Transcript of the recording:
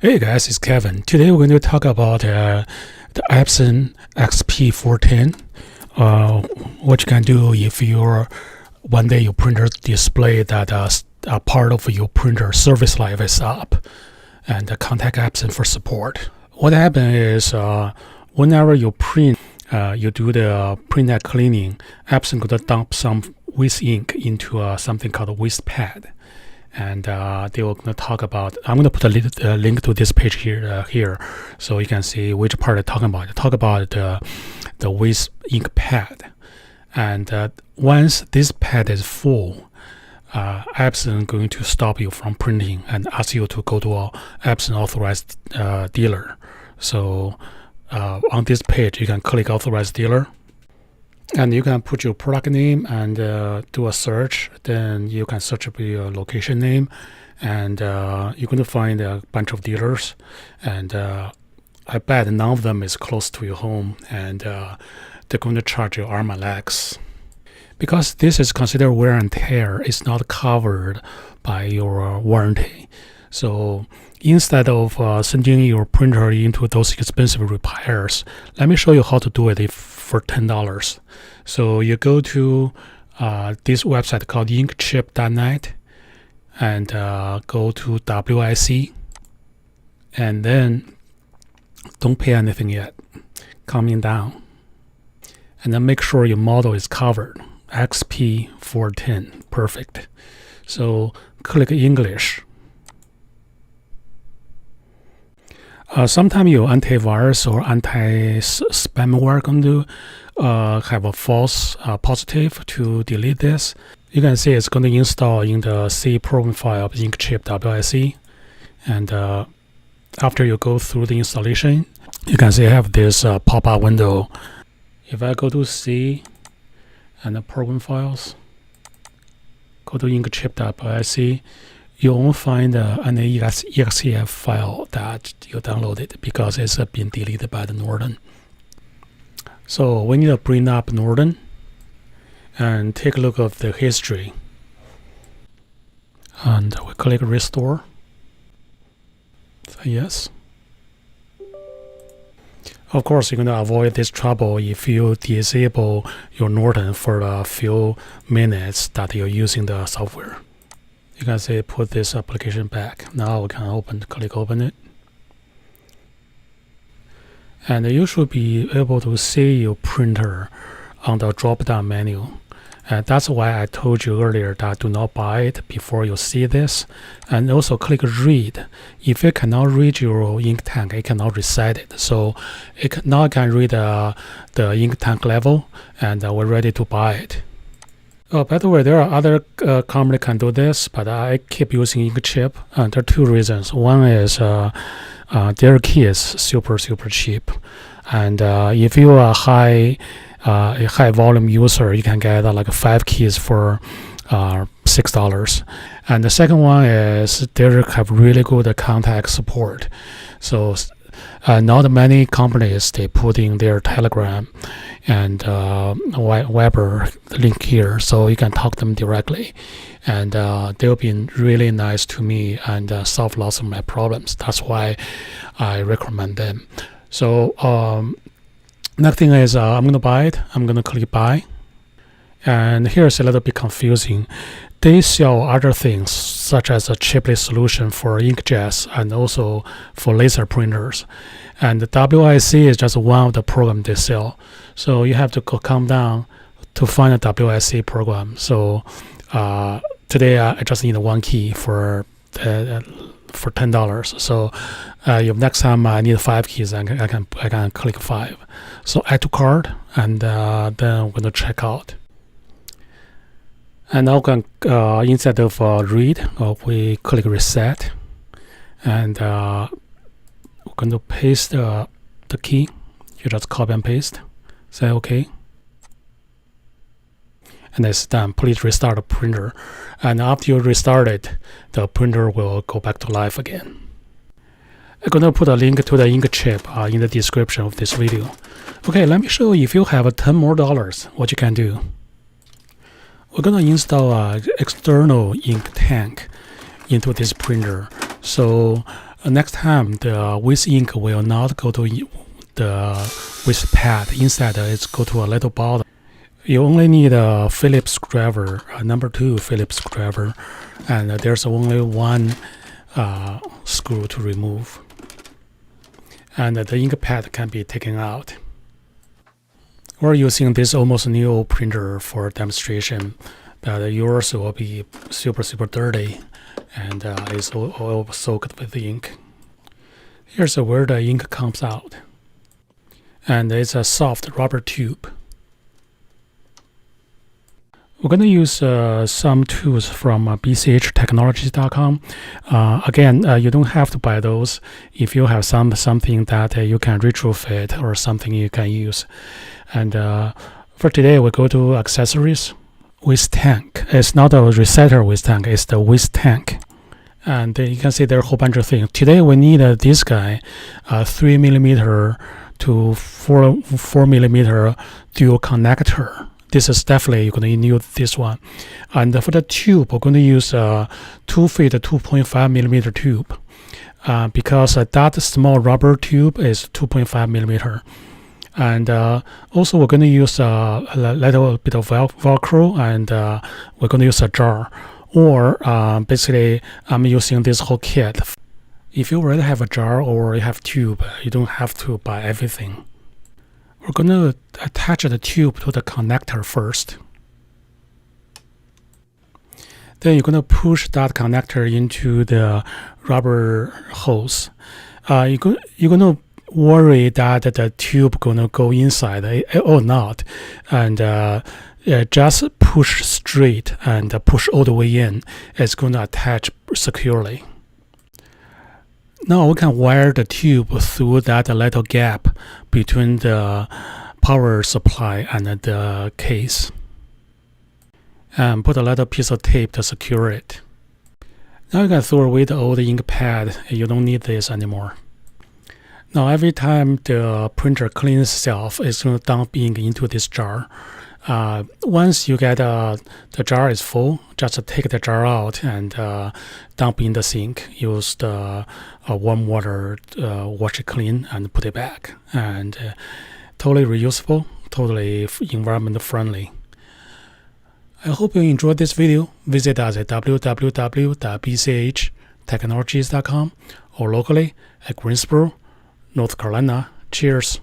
Hey guys, it's Kevin. Today we're going to talk about the Epson XP 410. What you can do if one day your printer display that a part of your printer service life is up, and contact Epson for support. What happens is whenever you print, you do the printhead cleaning, Epson going to dump some waste ink into something called a waste pad. And they were going to talk about. I'm going to put a link to this page here, so you can see which part they're talking about. They talk about the waste ink pad, and once this pad is full, Epson going to stop you from printing and ask you to go to a Epson authorized dealer. So on this page, you can click authorized dealer. And you can put your product name and do a search. Then you can search up your location name, and you're going to find a bunch of dealers. And I bet none of them is close to your home, and they're going to charge you arm and legs. Because this is considered wear and tear, it's not covered by your warranty. So instead of sending your printer into those expensive repairs, let me show you how to do it for $10. So you go to this website called inkchip.net and go to WIC, and then don't pay anything yet, coming down, and then make sure your model is covered. XP 410, perfect. So click English. Sometimes your antivirus or anti-spamware going to have a false positive to delete this. You can see it's going to install in the C program file of inkchip.wic. And after you go through the installation, you can see I have this pop-up window. If I go to C and the program files, go to inkchip.wic, you won't find any EXE file that you downloaded because it's been deleted by the Norton. So we need to bring up Norton and take a look at the history. And we click restore. Say yes. Of course, you're going to avoid this trouble if you disable your Norton for a few minutes that you're using the software. You can say put this application back. Now we can click open it. And you should be able to see your printer on the drop-down menu. And that's why I told you earlier that do not buy it before you see this. And also click read. If it cannot read your ink tank, it cannot reset it. So it now can read the ink tank level, and we're ready to buy it. Oh, by the way, there are other companies can do this, but I keep using Inkchip. There are two reasons. One is their key is super cheap, and if you are a high volume user, you can get like 5 keys for $6. And the second one is they have really good contact support. So not many companies they put in their Telegram and Weber link here, so you can talk to them directly, and they've been really nice to me and solve lots of my problems. That's why I recommend them. So next thing is I'm gonna buy it. I'm gonna click buy, and here's a little bit confusing. They sell other things such as a chiplet solution for inkjets and also for laser printers. And the WIC is just one of the programs they sell. So you have to come down to find a WIC program. So today I just need one key for $10. So if next time I need 5 keys, I can click 5. So add to cart, and then I'm going to check out. And now instead of read, we click reset, and we're going to paste the key. You just copy and paste, say OK, and it's done. Please restart the printer, and after you restart it, the printer will go back to life again. I'm going to put a link to the Inkchip in the description of this video. Okay, let me show you if you have $10 more, what you can do. We're going to install an external ink tank into this printer. So Next time, the waste ink will not go to the waste pad. Instead, it's go to a little bottle. You only need a Phillips screwdriver, number 2 Phillips screwdriver, and there's only one screw to remove. And the ink pad can be taken out. We're using this almost new printer for demonstration, but yours will be super dirty and it's all soaked with ink. Here's where the ink comes out, and it's a soft rubber tube. We're going to use some tools from bchtechnologies.com. Again, you don't have to buy those. If you have something that you can retrofit or something you can use. And for today, we go to accessories. Waste tank. It's not a recycler waste tank, it's the waste tank. And you can see there are a whole bunch of things. Today we need this guy, 3mm to 4mm dual connector. This is definitely you're going to need this one. And for the tube, we're going to use a 2 feet 2.5mm tube because that small rubber tube is 2.5mm. And also we're going to use a little bit of Velcro, and we're going to use a jar. Or basically, I'm using this whole kit. If you already have a jar or you have tube, you don't have to buy everything. We're going to attach the tube to the connector first. Then you're going to push that connector into the rubber hose. You're going to worry that the tube going to go inside or not, and just push straight and push all the way in. It's going to attach securely. Now we can wire the tube through that little gap between the power supply and the case, and put a little piece of tape to secure it. Now you can throw away the old ink pad. You don't need this anymore. Now every time the printer cleans itself, it's going to dump ink into this jar. Once you get the jar is full, just take the jar out and dump in the sink. Use the warm water, wash it clean, and put it back. And totally reusable, totally environment friendly. I hope you enjoyed this video. Visit us at www.bchtechnologies.com or locally at Greensboro, North Carolina. Cheers.